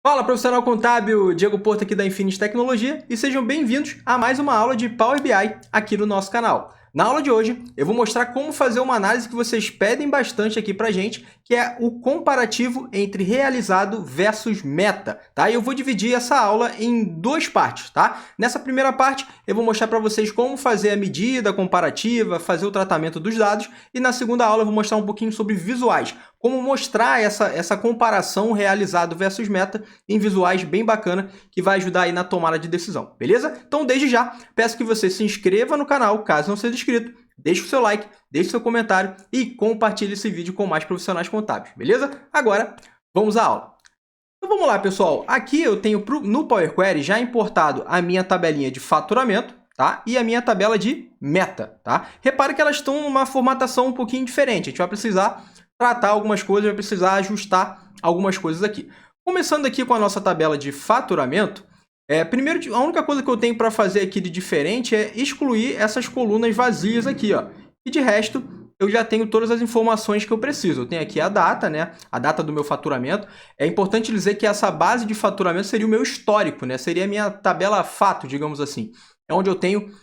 Fala, profissional contábil, Diego Porto aqui da Infinity Tecnologia e sejam bem-vindos a mais uma aula de Power BI aqui no nosso canal. Na aula de hoje, eu vou mostrar como fazer uma análise que vocês pedem bastante aqui pra gente, que é o comparativo entre realizado versus meta, tá? E eu vou dividir essa aula em duas partes, tá? Nessa primeira parte, eu vou mostrar para vocês como fazer a medida comparativa, fazer o tratamento dos dados, e na segunda aula eu vou mostrar um pouquinho sobre visuais, como mostrar essa comparação realizado versus meta em visuais bem bacana, que vai ajudar aí na tomada de decisão, beleza? Então, desde já, peço que você se inscreva no canal, caso não seja inscrito, deixe o seu like, deixe o seu comentário e compartilhe esse vídeo com mais profissionais contábeis, beleza? Agora, vamos à aula. Então, vamos lá, pessoal. Aqui eu tenho no Power Query já importado a minha tabelinha de faturamento, tá? E a minha tabela de meta, tá? Repare que elas estão numa formatação um pouquinho diferente. A gente vai precisar tratar algumas coisas, vai precisar ajustar algumas coisas aqui. Começando aqui com a nossa tabela de faturamento, primeiro, a única coisa que eu tenho para fazer aqui de diferente é excluir essas colunas vazias aqui, ó. E de resto, eu já tenho todas as informações que eu preciso. Eu tenho aqui a data, né? A data do meu faturamento. É importante dizer que essa base de faturamento seria o meu histórico, né? Seria a minha tabela fato, digamos assim. É onde eu tenho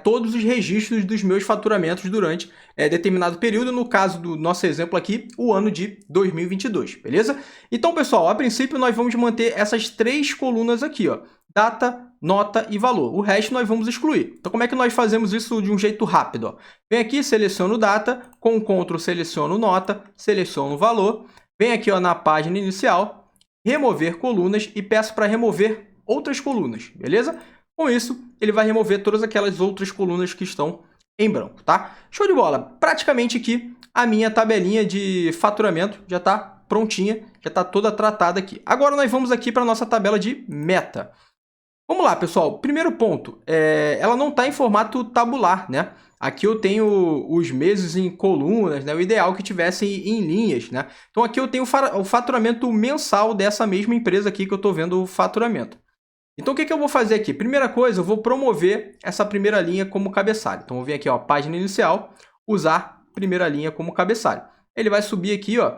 todos os registros dos meus faturamentos durante determinado período, no caso do nosso exemplo aqui, o ano de 2022, beleza? Então, pessoal, a princípio nós vamos manter essas três colunas aqui, ó, data, nota e valor. O resto nós vamos excluir. Então, como é que nós fazemos isso de um jeito rápido? Ó? Vem aqui, seleciono data, com Ctrl seleciono nota, seleciono valor, vem aqui ó, na página inicial, remover colunas e peço para remover outras colunas, beleza? Com isso, ele vai remover todas aquelas outras colunas que estão em branco, tá? Show de bola! Praticamente aqui, a minha tabelinha de faturamento já está prontinha, já está toda tratada aqui. Agora, nós vamos aqui para a nossa tabela de meta. Vamos lá, pessoal. Primeiro ponto, ela não está em formato tabular, né? Aqui eu tenho os meses em colunas, né? O ideal é que tivesse em linhas, né? Então, aqui eu tenho o faturamento mensal dessa mesma empresa aqui que eu estou vendo o faturamento. Então, o que eu vou fazer aqui? Primeira coisa, eu vou promover essa primeira linha como cabeçalho. Então, eu vou vir aqui, ó, página inicial, usar primeira linha como cabeçalho. Ele vai subir aqui, ó,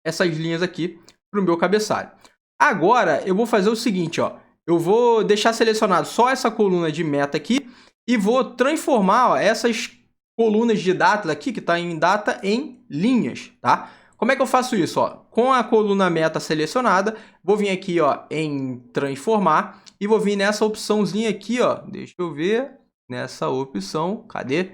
essas linhas aqui para o meu cabeçalho. Agora, eu vou fazer o seguinte, ó. Eu vou deixar selecionado só essa coluna de meta aqui e vou transformar ó, essas colunas de data aqui, que está em data, em linhas, tá? Como é que eu faço isso? Ó? Com a coluna meta selecionada, vou vir aqui ó, em transformar e vou vir nessa opçãozinha aqui, ó. Deixa eu ver, nessa opção, cadê?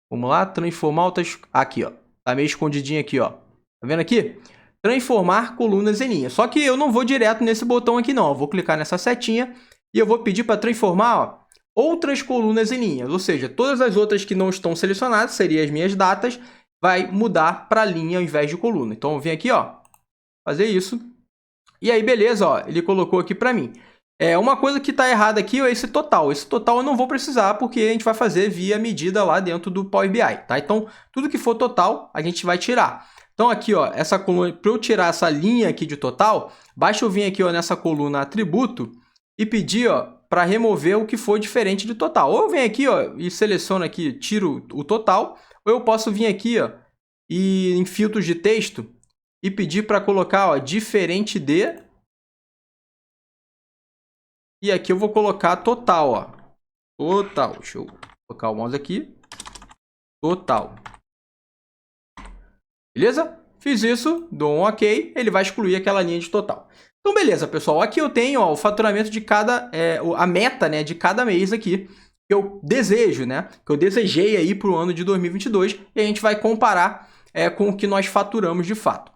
Vamos lá, transformar outras... Aqui, ó. Tá meio escondidinho aqui, ó. Tá vendo aqui? Transformar colunas em linhas. Só que eu não vou direto nesse botão aqui, não. Eu vou clicar nessa setinha e eu vou pedir para transformar ó, outras colunas em linhas. Ou seja, todas as outras que não estão selecionadas, seriam as minhas datas, vai mudar para linha ao invés de coluna. Então, eu vim aqui, ó, fazer isso. E aí, beleza, ó, ele colocou aqui para mim. Uma coisa que está errada aqui é esse total. Esse total eu não vou precisar, porque a gente vai fazer via medida lá dentro do Power BI, tá? Então, tudo que for total, a gente vai tirar. Então, aqui, ó, essa coluna, para eu tirar essa linha aqui de total, basta eu vir aqui, ó, nessa coluna atributo e pedir, ó, para remover o que for diferente de total. Ou eu venho aqui, ó, e seleciono aqui, tiro o total, ou eu posso vir aqui, ó, e em filtros de texto e pedir para colocar, ó, diferente de. E aqui eu vou colocar total, ó. Total. Deixa eu colocar o mouse aqui. Total. Beleza? Fiz isso, dou um OK, ele vai excluir aquela linha de total. Então, beleza, pessoal. Aqui eu tenho ó, o faturamento de cada... a meta né, de cada mês aqui. Que eu desejo, né? Que eu desejei aí para o ano de 2022. E a gente vai comparar com o que nós faturamos de fato.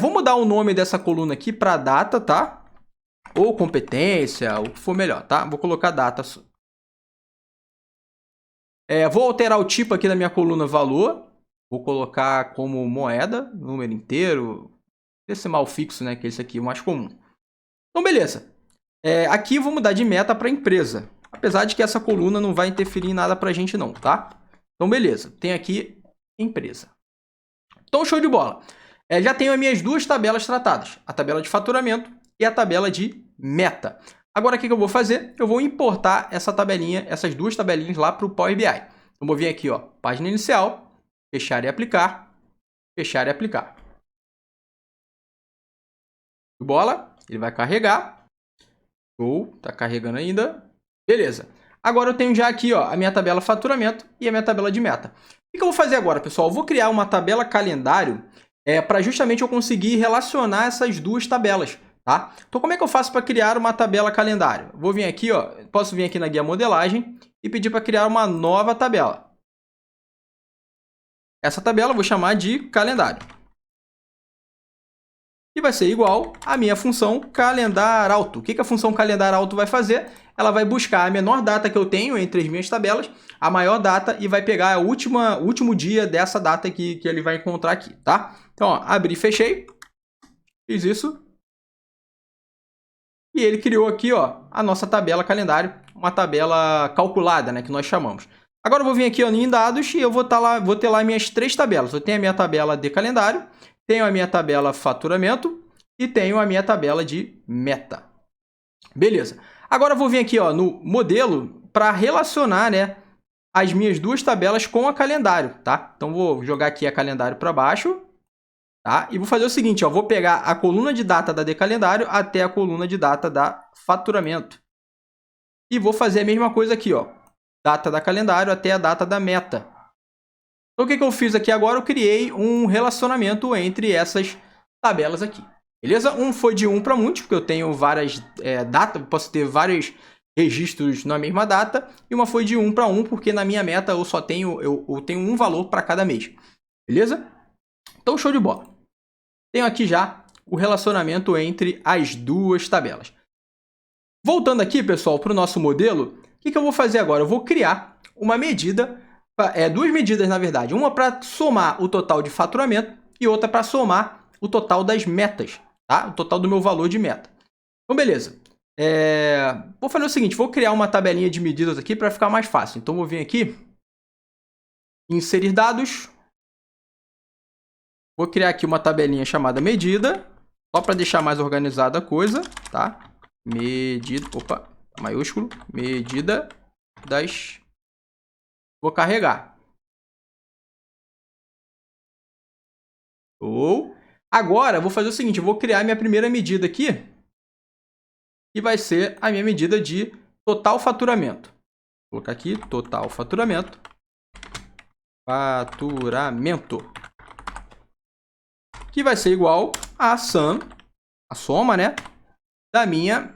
Vou mudar o nome dessa coluna aqui para data, tá? Ou competência, o que for melhor, tá? Vou colocar data. Vou alterar o tipo aqui da minha coluna valor. Vou colocar como moeda, número inteiro, decimal fixo, né? Que é esse aqui, o mais comum. Então, beleza. Aqui eu vou mudar de meta para empresa. Apesar de que essa coluna não vai interferir em nada para a gente não, tá? Então, beleza. Tem aqui empresa. Então, show de bola. Já tenho as minhas duas tabelas tratadas. A tabela de faturamento e a tabela de meta. Agora, o que eu vou fazer? Eu vou importar essa tabelinha, essas duas tabelinhas lá para o Power BI. Então, vou vir aqui, ó, página inicial, fechar e aplicar, fechar e aplicar. Bola, ele vai carregar. Ou tá carregando ainda. Beleza. Agora eu tenho já aqui, ó, a minha tabela faturamento e a minha tabela de meta. O que eu vou fazer agora, pessoal? Eu vou criar uma tabela calendário para justamente eu conseguir relacionar essas duas tabelas, tá? Então, como é que eu faço para criar uma tabela calendário? Vou vir aqui, ó, posso vir aqui na guia modelagem e pedir para criar uma nova tabela. Essa tabela eu vou chamar de calendário. E vai ser igual à minha função calendar auto. O que a função calendar auto vai fazer? Ela vai buscar a menor data que eu tenho entre as minhas tabelas, a maior data, e vai pegar o último dia dessa data que ele vai encontrar aqui, tá? Então, ó, abri e fechei. Fiz isso. E ele criou aqui, ó, a nossa tabela calendário, uma tabela calculada, né, que nós chamamos. Agora eu vou vir aqui, ó, em dados e eu vou ter lá minhas 3 tabelas. Eu tenho a minha tabela de calendário, tenho a minha tabela faturamento e tenho a minha tabela de meta. Beleza. Agora eu vou vir aqui, ó, no modelo para relacionar, né, as minhas duas tabelas com a calendário, tá? Então vou jogar aqui a calendário para baixo, tá? E vou fazer o seguinte, ó, vou pegar a coluna de data da de calendário até a coluna de data da faturamento. E vou fazer a mesma coisa aqui, ó, data da calendário até a data da meta. Então, o que eu fiz aqui agora? Eu criei um relacionamento entre essas tabelas aqui. Beleza? Um foi de 1 para muitos, porque eu tenho várias datas, posso ter vários registros na mesma data. E uma foi de 1 para 1, porque na minha meta eu só tenho, eu tenho um valor para cada mês. Beleza? Então, show de bola. Tenho aqui já o relacionamento entre as duas tabelas. Voltando aqui, pessoal, para o nosso modelo, o que eu vou fazer agora? Eu vou criar uma medida, duas medidas, na verdade. Uma para somar o total de faturamento e outra para somar o total das metas, tá? O total do meu valor de meta. Então, beleza. Vou fazer o seguinte, vou criar uma tabelinha de medidas aqui para ficar mais fácil. Então, vou vir aqui, inserir dados. Vou criar aqui uma tabelinha chamada medida, só para deixar mais organizada a coisa, tá? Medida, opa, maiúsculo, medida das... Vou carregar. Agora, vou fazer o seguinte, eu vou criar minha primeira medida aqui, que vai ser a minha medida de total faturamento. Vou colocar aqui, total faturamento. Faturamento. Que vai ser igual a soma, né, da minha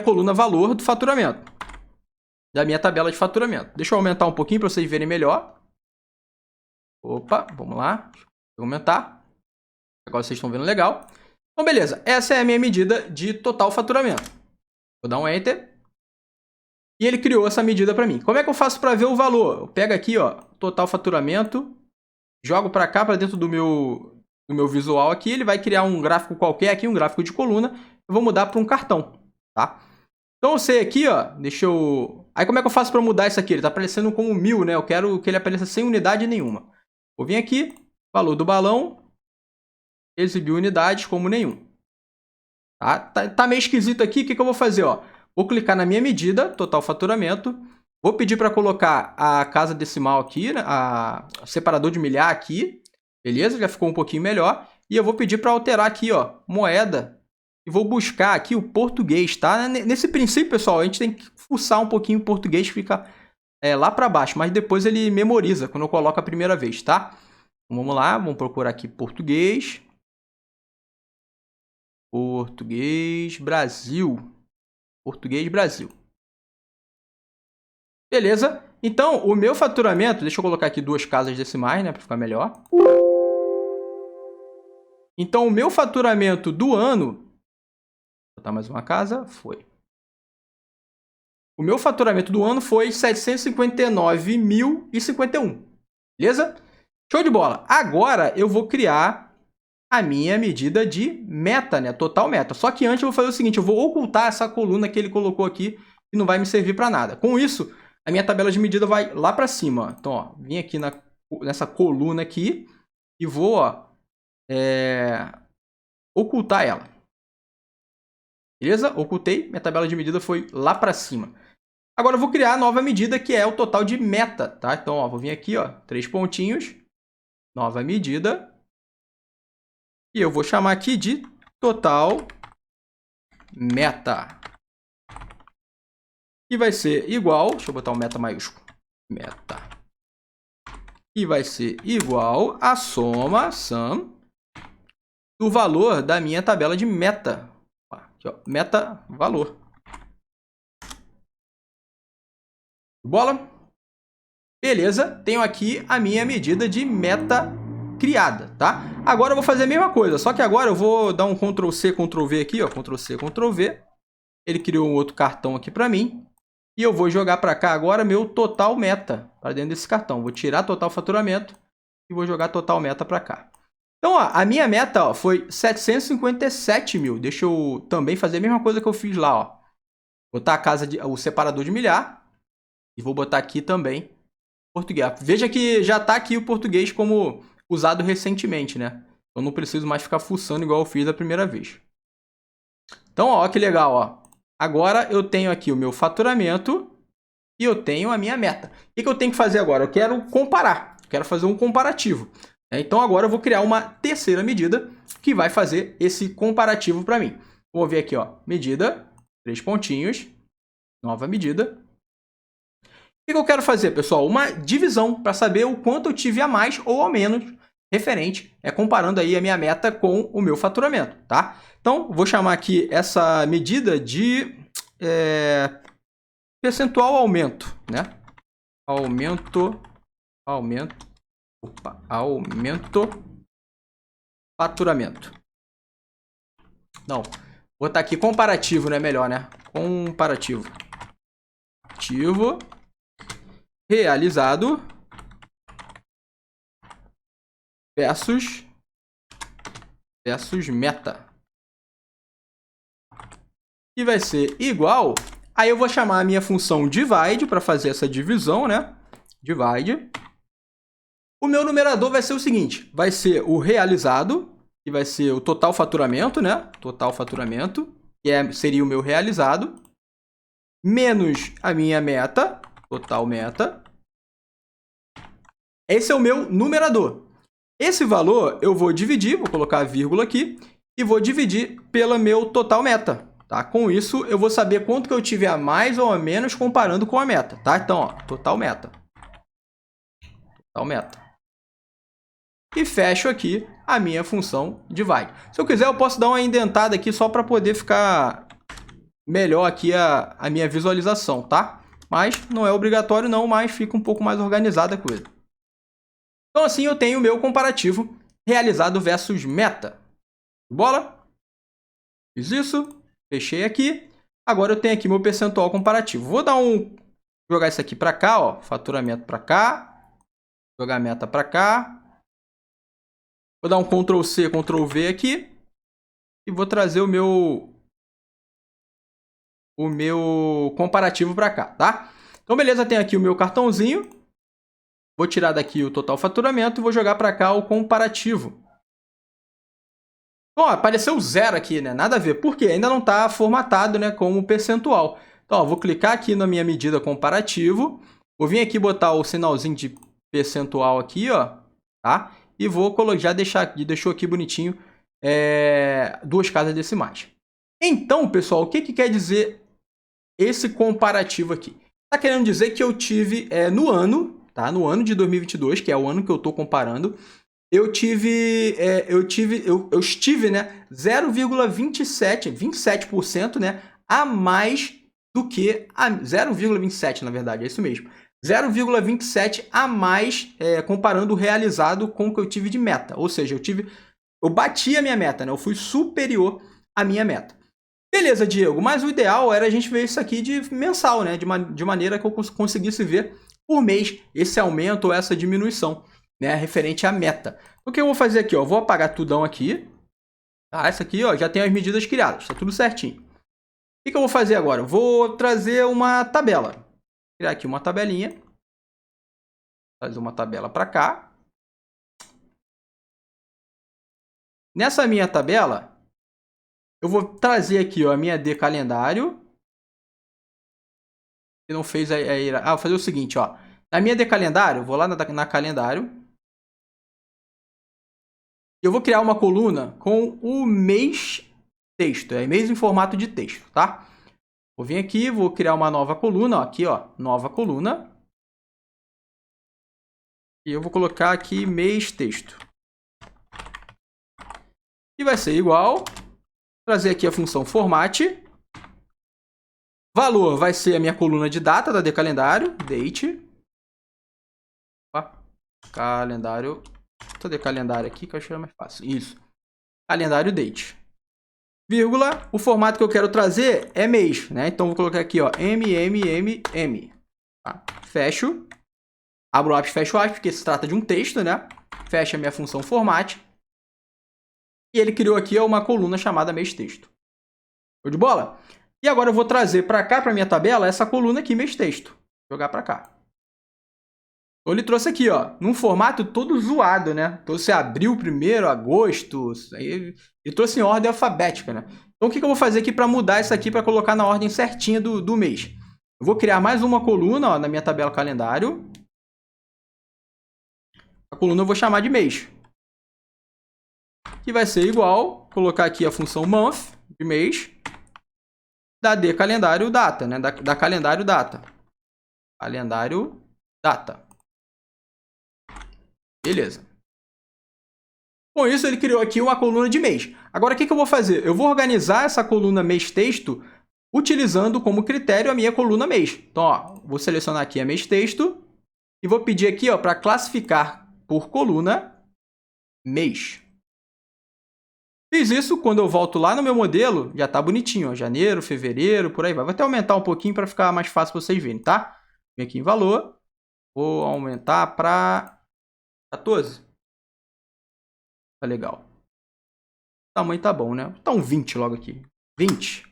coluna valor do faturamento, da minha tabela de faturamento. Deixa eu aumentar um pouquinho para vocês verem melhor. Opa, vamos lá. Deixa eu aumentar. Agora vocês estão vendo legal. Então, beleza. Essa é a minha medida de total faturamento. Vou dar um Enter. E ele criou essa medida para mim. Como é que eu faço para ver o valor? Eu pego aqui, ó, total faturamento, jogo para cá, para dentro do meu visual aqui. Ele vai criar um gráfico qualquer aqui, um gráfico de coluna. Eu vou mudar para um cartão, tá? Então eu sei aqui, ó, deixa eu... Aí como é que eu faço para mudar isso aqui? Ele tá aparecendo como 1000, né? Eu quero que ele apareça sem unidade nenhuma. Vou vir aqui, valor do balão, exibir unidades como nenhum. Tá meio esquisito aqui, o que eu vou fazer, ó? Vou clicar na minha medida, total faturamento, vou pedir para colocar a casa decimal aqui, né? O separador de milhar aqui, beleza? Já ficou um pouquinho melhor. E eu vou pedir para alterar aqui, ó, moeda. E vou buscar aqui o português, tá? Nesse princípio, pessoal, a gente tem que fuçar um pouquinho o português, fica lá para baixo, mas depois ele memoriza quando eu coloco a primeira vez, tá? Então, vamos lá, vamos procurar aqui português. Português Brasil. Português Brasil. Beleza? Então, o meu faturamento, deixa eu colocar aqui 2 casas decimais, né, para ficar melhor. Então, o meu faturamento do ano, vou botar mais uma casa, foi. O meu faturamento do ano foi 759.051. Beleza? Show de bola. Agora eu vou criar a minha medida de meta, né? Total meta. Só que antes eu vou fazer o seguinte, eu vou ocultar essa coluna que ele colocou aqui e não vai me servir para nada. Com isso, a minha tabela de medida vai lá para cima. Ó. Então, ó, vim aqui nessa coluna aqui e vou, ó, ocultar ela. Beleza? Ocultei. Minha tabela de medida foi lá para cima. Agora eu vou criar a nova medida que é o total de meta, tá? Então, ó, vou vir aqui, ó, 3 pontinhos, nova medida, E eu vou chamar aqui de total meta. E vai ser igual, deixa eu botar um meta maiúsculo, meta. E vai ser igual a soma, sum, do valor da minha tabela de meta. Aqui, ó, meta valor. Bola? Beleza, tenho aqui a minha medida de meta criada, tá? Agora eu vou fazer a mesma coisa, só que agora eu vou dar um Ctrl+C, Ctrl+V aqui, ó, Ctrl+C, Ctrl+V. Ele criou um outro cartão aqui para mim. E eu vou jogar para cá agora meu total meta para dentro desse cartão. Vou tirar total faturamento e vou jogar total meta para cá. Então, ó, a minha meta, ó, foi 757 mil. Deixa eu também fazer a mesma coisa que eu fiz lá, ó. Botar o separador de milhar e vou botar aqui também português. Veja que já está aqui o português como usado recentemente, né? Eu não preciso mais ficar fuçando igual eu fiz a primeira vez. Então, ó, que legal, ó. Agora eu tenho aqui o meu faturamento e eu tenho a minha meta. O que eu tenho que fazer agora? Eu quero comparar, quero fazer um comparativo. Então agora eu vou criar uma terceira medida que vai fazer esse comparativo para mim. Vou ver aqui, ó, medida, 3 pontinhos, nova medida. O que eu quero fazer, pessoal? Uma divisão para saber o quanto eu tive a mais ou a menos referente, comparando aí a minha meta com o meu faturamento, tá? Então, vou chamar aqui essa medida de percentual aumento, né? Aumento faturamento. Não, vou botar aqui comparativo, né? Melhor, né? Comparativo. Realizado versus meta. E vai ser igual. Aí eu vou chamar a minha função divide para fazer essa divisão, né? Divide. O meu numerador vai ser o seguinte, vai ser o realizado, que vai ser o total faturamento, né? Total faturamento, que seria o meu realizado, menos a minha meta, total meta. Esse é o meu numerador. Esse valor eu vou dividir, vou colocar a vírgula aqui, e vou dividir pelo meu total meta. Tá? Com isso, eu vou saber quanto que eu tive a mais ou a menos comparando com a meta. Tá? Então, ó, total meta. Total meta. E fecho aqui a minha função divide. Se eu quiser, eu posso dar uma indentada aqui só para poder ficar melhor aqui a minha visualização, tá? Mas não é obrigatório não, mas fica um pouco mais organizada a coisa. Então assim eu tenho o meu comparativo realizado versus meta. Bola? Fiz isso, fechei aqui. Agora eu tenho aqui meu percentual comparativo. Vou jogar isso aqui para cá, ó, faturamento para cá, jogar a meta para cá. Vou dar um Ctrl+C, Ctrl+V aqui e vou trazer o meu comparativo para cá, tá? Então beleza, tenho aqui o meu cartãozinho. Vou tirar daqui o total faturamento e vou jogar para cá o comparativo. Bom, apareceu 0 aqui, né? Nada a ver. Por quê? Ainda não está formatado, né, como percentual. Então, ó, vou clicar aqui na minha medida comparativo. Vou vir aqui botar o sinalzinho de percentual aqui, ó, tá? E vou já deixou aqui bonitinho 2 casas decimais. Então, pessoal, o que quer dizer esse comparativo aqui? Está querendo dizer que eu tive no ano, tá? No ano de 2022, que é o ano que eu estou comparando, eu estive, né, 0,27%, né, a mais do que 0,27, na verdade, é isso mesmo. 0,27 a mais comparando o realizado com o que eu tive de meta. Ou seja, eu bati a minha meta, né? Eu fui superior à minha meta. Beleza, Diego, mas o ideal era a gente ver isso aqui de mensal, né? De maneira que eu conseguisse ver por mês esse aumento ou essa diminuição, né? Referente à meta. O que eu vou fazer aqui, ó? Vou apagar tudão aqui. Tá? Essa aqui, ó, já tem as medidas criadas, tá tudo certinho. O que eu vou fazer agora? Vou trazer uma tabela. Vou criar aqui uma tabelinha. Trazer uma tabela para cá. Nessa minha tabela, eu vou trazer aqui, ó, a minha de calendário. Se não fez vou fazer o seguinte, ó. Na minha de calendário, vou lá na calendário. Eu vou criar uma coluna com o mês texto, mês em formato de texto, tá? Vou vir aqui, vou criar uma nova coluna, ó, aqui, ó, nova coluna. E eu vou colocar aqui mês texto. E vai ser igual, trazer aqui a função format. Valor vai ser a minha coluna de data da calendário, date. Opa, calendário, vou de calendário aqui que eu acho mais fácil. Isso, calendário date. Vírgula, o formato que eu quero trazer é mês, né? Então vou colocar aqui, ó, MMMM. Tá? Fecho. Abro o aspas, fecho o aspas, porque se trata de um texto, né? Fecha a minha função format. E ele criou aqui uma coluna chamada mês texto. Show de bola? E agora eu vou trazer para cá, para minha tabela, essa coluna aqui, mês texto. Jogar para cá. Então ele trouxe aqui, ó, num formato todo zoado, né? Então você abriu primeiro, agosto, ele trouxe em ordem alfabética, né? Então o que eu vou fazer aqui para mudar isso aqui, para colocar na ordem certinha do mês? Eu vou criar mais uma coluna, ó, na minha tabela calendário. A coluna eu vou chamar de mês. Que vai ser igual, colocar aqui a função month, de mês, da de calendário data, né? Da calendário data. Calendário data. Beleza. Com isso, ele criou aqui uma coluna de mês. Agora, o que eu vou fazer? Eu vou organizar essa coluna mês texto utilizando como critério a minha coluna mês. Então, ó, vou selecionar aqui a mês texto e vou pedir aqui para classificar por coluna mês. Fiz isso, quando eu volto lá no meu modelo, já está bonitinho. Ó, janeiro, fevereiro, por aí vai. Vou até aumentar um pouquinho para ficar mais fácil para vocês verem, tá? Vem aqui em valor. Vou aumentar para 14. Tá legal. O tamanho tá bom, né? Vou botar um 20 logo aqui. 20.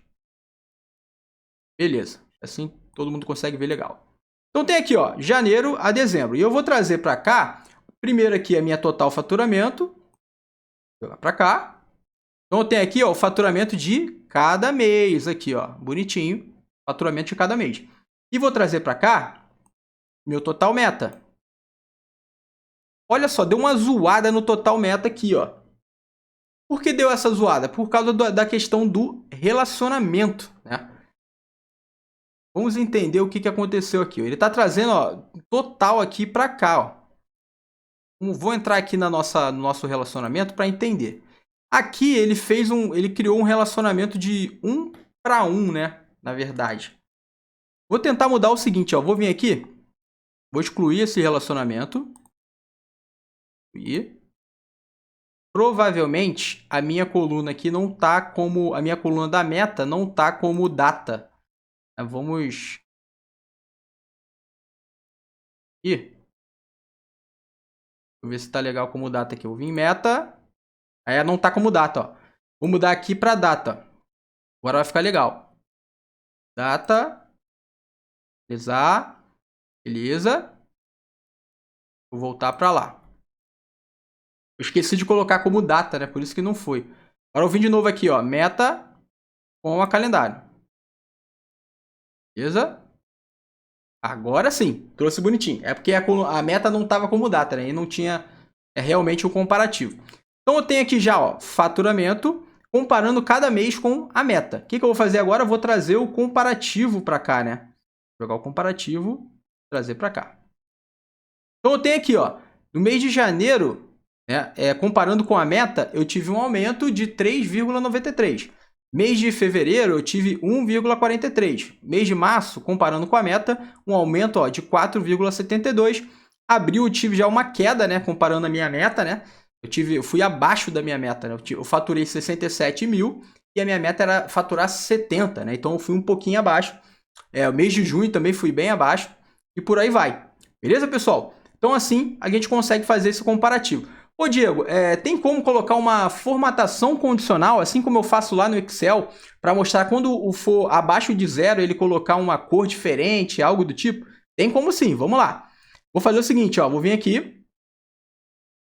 Beleza. Assim todo mundo consegue ver legal. Então tem aqui, ó, janeiro a dezembro. E eu vou trazer para cá, primeiro aqui a minha total faturamento. Vou jogar para cá. Então tem aqui, ó, o faturamento de cada mês aqui, ó, bonitinho. Faturamento de cada mês. E vou trazer para cá meu total meta. Olha só, deu uma zoada no total meta aqui, ó. Por que deu essa zoada? Por causa da questão do relacionamento, né? Vamos entender o que aconteceu aqui. Ele está trazendo, ó, total aqui para cá, ó. Vou entrar aqui no nosso relacionamento para entender. Aqui ele criou um relacionamento de 1 para 1, né? Na verdade. Vou tentar mudar o seguinte, ó. Vou vir aqui, vou excluir esse relacionamento. E provavelmente a minha coluna aqui não tá como a minha coluna da meta não tá como data. Vamos aqui. Vou ver se tá legal como data aqui. Eu vim em meta. Aí não tá como data, ó. Vou mudar aqui para data. Agora vai ficar legal. Data. Beleza. Vou voltar para lá. Eu esqueci de colocar como data, né? Por isso que não foi. Agora eu vim de novo aqui, ó. Meta com a calendário. Beleza? Agora sim. Trouxe bonitinho. É porque a meta não estava como data, né? E não tinha realmente o comparativo. Então eu tenho aqui já, ó, faturamento comparando cada mês com a meta. O que eu vou fazer agora? Eu vou trazer o comparativo para cá, né? Vou jogar o comparativo, trazer para cá. Então eu tenho aqui, ó, no mês de janeiro, né, comparando com a meta, eu tive um aumento de 3,93. Mês de fevereiro, eu tive 1,43. Mês de março, comparando com a meta, um aumento, ó, de 4,72. Abril, eu tive já uma queda, né, comparando a minha meta, né? Eu fui abaixo da minha meta, né? Eu faturei 67 mil e a minha meta era faturar 70, né? Então eu fui um pouquinho abaixo. O mês de junho também fui bem abaixo e por aí vai. Beleza, pessoal? Então assim a gente consegue fazer esse comparativo. Ô Diego, tem como colocar uma formatação condicional, assim como eu faço lá no Excel, para mostrar quando for abaixo de 0 ele colocar uma cor diferente, algo do tipo? Tem como sim, vamos lá. Vou fazer o seguinte, ó, vou vir aqui.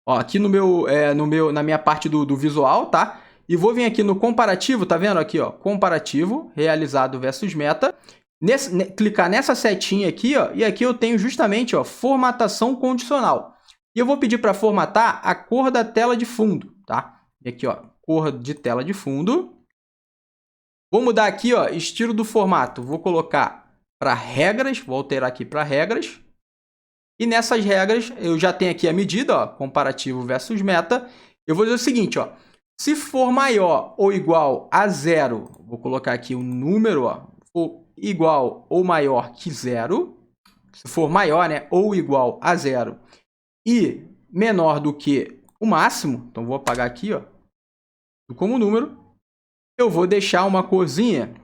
Ó, aqui na minha parte do visual, tá? E vou vir aqui no comparativo, tá vendo aqui, ó? Comparativo, realizado versus meta. Clicar nessa setinha aqui, ó, e aqui eu tenho justamente, ó, formatação condicional. E eu vou pedir para formatar a cor da tela de fundo, tá? E aqui, ó, cor de tela de fundo. Vou mudar aqui, ó, estilo do formato. Vou colocar para regras, vou alterar aqui para regras. E nessas regras, eu já tenho aqui a medida, ó, comparativo versus meta. Eu vou dizer o seguinte, ó, se for maior ou igual a 0, vou colocar aqui um número, ó, for igual ou maior que 0, se for maior, né, ou igual a 0 e menor do que o máximo, então vou apagar aqui, ó, como número, eu vou deixar uma corzinha,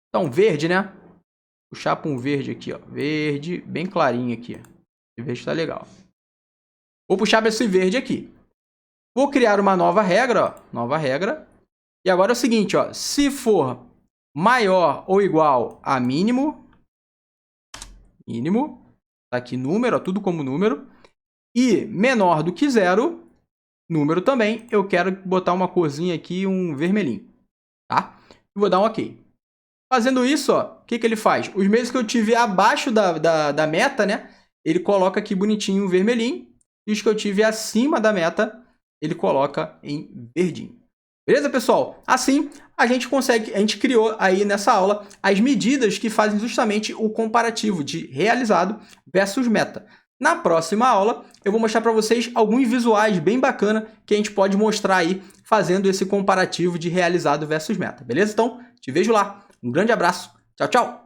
então verde, né? Puxar para um verde aqui, ó, verde bem clarinho aqui, esse verde tá legal. Vou puxar para esse verde aqui. Vou criar uma nova regra, ó, nova regra. E agora é o seguinte, ó, se for maior ou igual a mínimo, tá aqui número, ó, tudo como número, e menor do que 0, número também, eu quero botar uma corzinha aqui, um vermelhinho, tá? Vou dar um OK. Fazendo isso, ó, o que ele faz? Os meses que eu tive abaixo da meta, né, ele coloca aqui bonitinho um vermelhinho, e os que eu tive acima da meta, ele coloca em verdinho. Beleza, pessoal? Assim, a gente criou aí nessa aula as medidas que fazem justamente o comparativo de realizado versus meta. Na próxima aula, eu vou mostrar para vocês alguns visuais bem bacana que a gente pode mostrar aí fazendo esse comparativo de realizado versus meta. Beleza? Então, te vejo lá. Um grande abraço. Tchau, tchau!